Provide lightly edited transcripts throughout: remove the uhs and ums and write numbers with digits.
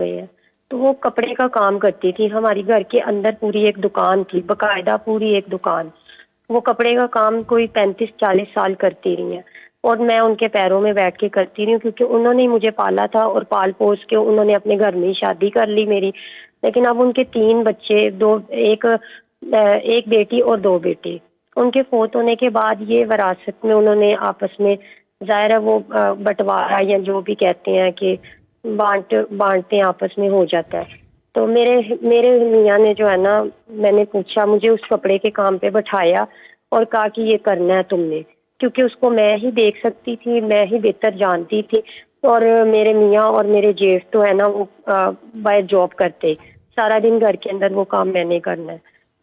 گئے ہیں. تو وہ کپڑے کا کام کرتی تھی. ہماری گھر کے اندر پوری ایک دکان تھی, باقاعدہ پوری ایک دکان. وہ کپڑے کا کام کوئی 35-40 سال کرتی رہی ہیں, اور میں ان کے پیروں میں بیٹھ کے کرتی رہی ہوں, کیونکہ انہوں نے مجھے پالا تھا اور پال پوس کے انہوں نے اپنے گھر میں ہی شادی کر لی میری. لیکن اب ان کے 3 بچے, ایک بیٹی اور 2 بیٹے. ان کے فوت ہونے کے بعد یہ وراثت میں انہوں نے آپس میں, ظاہر ہے وہ بٹوارا یا جو بھی کہتے ہیں کہ بانٹتے آپس میں ہو جاتا ہے. تو میرے میاں نے جو ہے نا, میں نے پوچھا, مجھے اس کپڑے کے کام پہ بٹھایا اور کہا کہ یہ کرنا ہے تم نے, کیونکہ اس کو میں ہی دیکھ سکتی تھی, میں ہی بہتر جانتی تھی. اور میرے میاں اور میرے جیٹھ تو ہے نا وہ باہر جاب کرتے, سارا دن گھر کے اندر وہ کام میں نے کرنا ہے.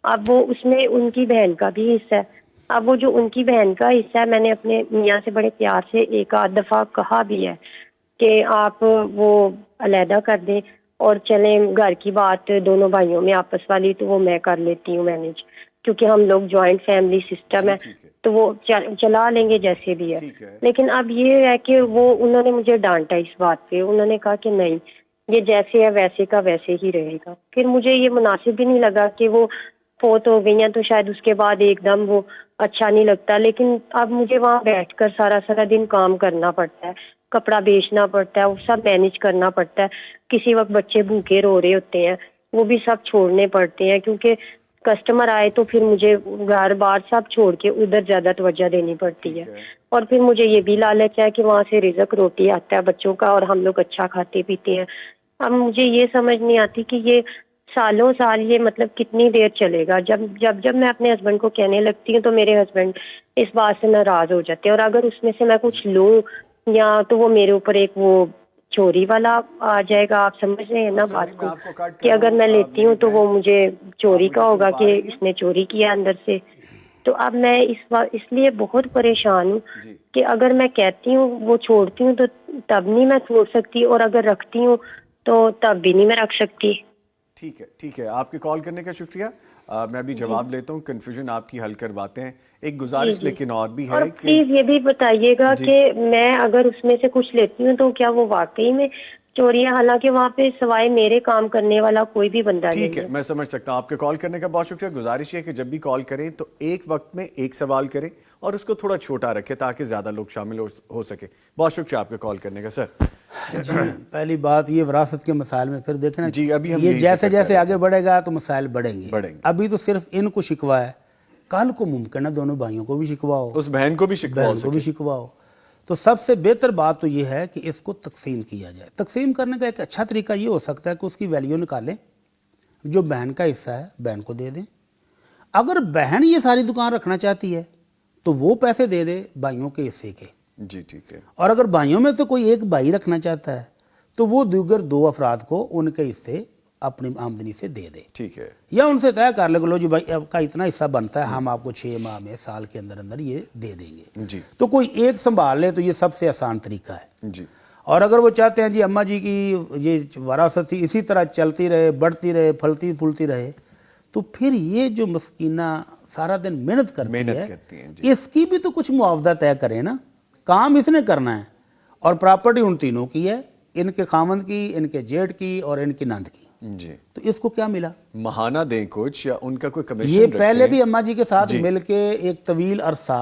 اب وہ اس میں ان کی بہن کا بھی حصہ ہے. اب وہ جو ان کی بہن کا حصہ ہے, میں نے اپنے میاں سے بڑے پیار سے ایک آدھ دفعہ کہا بھی ہے کہ آپ وہ علیحدہ کر دیں اور چلیں, گھر کی بات دونوں بھائیوں میں آپس والی تو وہ میں کر لیتی ہوں مینیج, کیونکہ ہم لوگ جوائنٹ فیملی سسٹم ہے تو وہ چلا لیں گے جیسے بھی ہے. لیکن اب یہ ہے کہ انہوں نے مجھے ڈانٹا اس بات پہ. انہوں نے کہا کہ نہیں, یہ جیسے ہے ویسے کا ویسے ہی رہے گا. پھر مجھے یہ مناسب بھی نہیں لگا کہ وہ فوت ہو گئی ہیں تو شاید اس کے بعد ایک دم وہ اچھا نہیں لگتا. لیکن اب مجھے وہاں بیٹھ کر سارا دن کام کرنا پڑتا ہے, کپڑا بیچنا پڑتا ہے, وہ سب مینیج کرنا پڑتا ہے. کسی وقت بچے بھوکے رو رہے ہوتے ہیں, وہ بھی سب چھوڑنے پڑتے ہیں, کیونکہ کسٹمر آئے تو پھر مجھے گھر بار سب چھوڑ کے ادھر زیادہ توجہ دینی پڑتی ہے. اور پھر مجھے یہ بھی لالچ ہے کہ وہاں سے رزق روٹی آتا ہے بچوں کا, اور ہم لوگ اچھا کھاتے پیتے ہیں. اب مجھے یہ سمجھ نہیں آتی کہ یہ سالوں سال یہ مطلب کتنی دیر چلے گا. جب میں اپنے ہسبینڈ کو کہنے لگتی ہوں تو میرے ہسبینڈ اس بات سے ناراض ہو جاتے ہیں, اور اگر اس میں سے میں کچھ لوں یا تو وہ میرے اوپر ایک وہ چوری والا آ جائے گا. آپ سمجھ رہے ہیں نا بات کو, کہ اگر میں لیتی ہوں تو وہ مجھے چوری کا ہوگا کہ اس نے چوری کیا اندر سے. تو اب میں اس لیے بہت پریشان ہوں کہ اگر میں کہتی ہوں وہ چھوڑتی ہوں تو تب نہیں میں چھوڑ سکتی, اور اگر رکھتی ہوں تو تب بھی نہیں میں رکھ سکتی. ٹھیک ہے, آپ کے کال کرنے کا شکریہ. میں ابھی جواب لیتا ہوں, کنفیوژن آپ کی حل کرواتے ہیں. ایک گزارش لیکن اور بھی ہے, اور پلیز یہ بھی بتائیے گا کہ میں اگر اس میں سے کچھ لیتی ہوں تو کیا وہ واقعی میں چوری ہے, حالانکہ وہاں پہ سوائے میرے کام کرنے والا کوئی بھی بندہ نہیں ہے. ٹھیک ہے, میں سمجھ سکتا ہوں. آپ کے کال کرنے کا بہت شکریہ. گزارش یہ کہ جب بھی کال کریں تو ایک وقت میں ایک سوال کریں اور اس کو تھوڑا چھوٹا رکھیں تاکہ زیادہ لوگ شامل ہو سکے. بہت شکریہ آپ کے کال کرنے کا سر. جی, پہلی بات یہ وراثت کے مسائل میں پھر دیکھنا, جی ابھی ہم یہ جیسے آگے بڑھے گا تو مسائل بڑھیں گے. ابھی تو صرف ان کو شکوا ہے, کل کو ممکن ہے دونوں بھائیوں کو بھی شکوا ہو, اس بہن کو بھی شکوا ہو. تو سب سے بہتر بات تو یہ ہے کہ اس کو تقسیم کیا جائے. تقسیم کرنے کا ایک اچھا طریقہ یہ ہو سکتا ہے کہ اس کی ویلیو نکالیں, جو بہن کا حصہ ہے بہن کو دے دیں. اگر بہن یہ ساری دکان رکھنا چاہتی ہے تو وہ پیسے دے دے بھائیوں کے حصے کے. جی ٹھیک ہے. اور اگر بھائیوں میں سے کوئی ایک بھائی رکھنا چاہتا ہے تو وہ دیگر 2 افراد کو ان کے حصے اپنی آمدنی سے دے دے. ٹھیک ہے. یا ان سے طے کر لے کہ لو جی بھائی آپ کا اتنا حصہ بنتا ہے, ہم آپ کو 6 ماہ میں سال کے اندر یہ دے دیں گے. جی. تو کوئی ایک سنبھال لے تو یہ سب سے آسان طریقہ ہے. جی. اور اگر وہ چاہتے ہیں جی اماں جی کی یہ وراثت اسی طرح چلتی رہے, بڑھتی رہے, پھلتی پھولتی رہے, تو پھر یہ جو مسکینہ سارا دن محنت کرتی ہے اس کی بھی تو کچھ معاوضہ طے کرے نا. کام اس نے کرنا ہے اور پراپرٹی ان تینوں کی ہے, ان کے خاوند کی, ان کے جیٹھ کی اور ان کی نند کی. جی. تو اس کو کیا ملا؟ ماہانہ دیں کچھ یا ان کا کوئی کمیشن یہ رکھیں. پہلے بھی اماں جی کے ساتھ مل کے ایک طویل عرصہ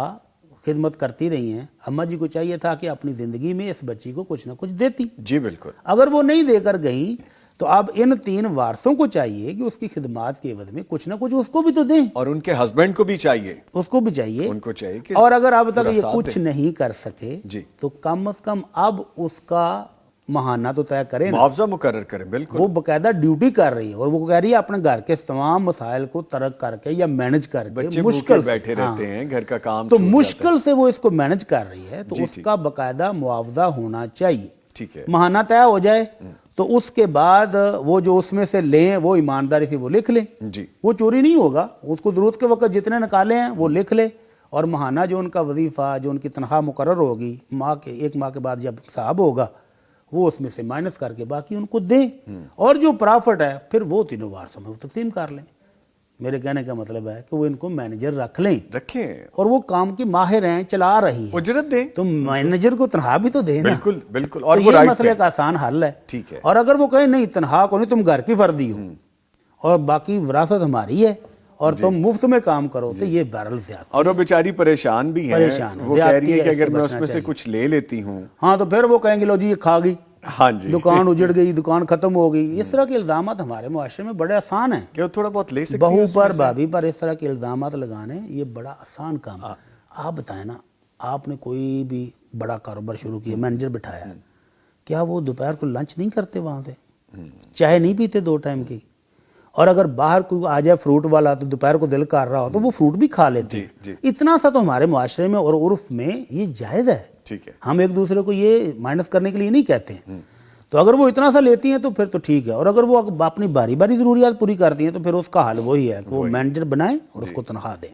خدمت کرتی رہی ہیں. اماں جی کو چاہیے تھا کہ اپنی زندگی میں اس بچی کو کچھ نہ کچھ دیتی. جی بالکل. اگر وہ نہیں دے کر گئیں تو اب ان 3 وارثوں کو چاہیے کہ اس کی خدمات کے عوض میں کچھ نہ کچھ اس کو بھی تو دیں. اور ان کے ہسبینڈ کو بھی چاہیے. اس کو بھی چاہیے. ان کو چاہیے کہ اور اگر اب تک یہ کچھ نہیں کر سکے تو کم از کم اب اس کا ماہانہ تو طے کریں, معاوضہ مقرر کریں. بالکل. وہ باقاعدہ ڈیوٹی کر رہی ہے اور وہ کہہ رہی ہے اپنے گھر کے تمام مسائل کو ترک کر کے یا مینج کر کے, مشکل بیٹھے رہتے ہیں, گھر کا کام تو مشکل سے وہ اس کو مینج کر رہی ہے, تو اس کا باقاعدہ معاوضہ ہونا چاہیے. ٹھیک ہے. ماہانہ طے ہو جائے تو اس کے بعد وہ جو اس میں سے لیں وہ ایمانداری سے وہ لکھ لیں. جی. وہ چوری نہیں ہوگا, اس کو ضرورت کے وقت جتنے نکالے ہیں وہ لکھ لے, اور ماہانہ جو ان کا وظیفہ, جو ان کی تنخواہ مقرر ہوگی 1 ماہ کے بعد جب حساب ہوگا وہ اس میں سے مائنس کر کے باقی ان کو دیں, اور جو پرافٹ ہے پھر وہ تینوں وارثوں میں تقسیم کر لیں. میرے کہنے کا مطلب ہے کہ وہ ان کو مینیجر رکھ لیں رکھیں اور وہ کام کی ماہر ہیں, چلا رہی ہیں, اجرت دیں. تو مینیجر کو تنخواہ بھی تو دیں نا. بالکل بالکل. اور تو وہ یہ رائٹ مسئلے کا آسان حل ہے. ٹھیک ہے. اور اگر وہ کہیں نہیں تنخواہ کو نہیں, تم گھر کی فردی ہو اور باقی وراثت ہماری ہے اور تم مفت میں کام کرو, تو یہ بہرحال زیادہ. اور وہ بیچاری پریشان بھی ہیں, وہ کہہ رہی ہے کہ اگر میں اس میں سے کچھ لے لیتی ہوں. ہاں تو پھر وہ کہیں گے لو جی یہ کھا گئی, ہاں جی, دکان اجڑ گئی, دکان ختم ہو گئی. اس طرح کے الزامات ہمارے معاشرے میں بڑے آسان ہیں. کہ وہ تھوڑا بہت لے سکتی بہو پر بھابھی پر اس طرح کے الزامات لگانے یہ بڑا آسان کام ہے. آپ بتائیں نا, آپ نے کوئی بھی بڑا کاروبار شروع کیا, مینیجر بٹھایا, کیا وہ دوپہر کو لنچ نہیں کرتے وہاں پہ, چائے نہیں پیتے 2 ٹائم کی؟ اور اگر باہر کوئی آ جائے فروٹ والا تو دوپہر کو دل کر رہا ہو تو وہ فروٹ بھی کھا لیتے ہیں. اتنا سا تو ہمارے معاشرے میں اور عرف میں یہ جائز ہے. ٹھیک ہے. ہم ایک دوسرے کو یہ مائنس کرنے کے لیے نہیں کہتے ہیں. تو اگر وہ اتنا سا لیتی ہیں تو پھر تو ٹھیک ہے, اور اگر وہ اپنی باری باری ضروریات پوری کرتی ہیں تو پھر اس کا حل وہی ہے کہ وہ مینیجر بنائیں اور اس کو تنخواہ دیں.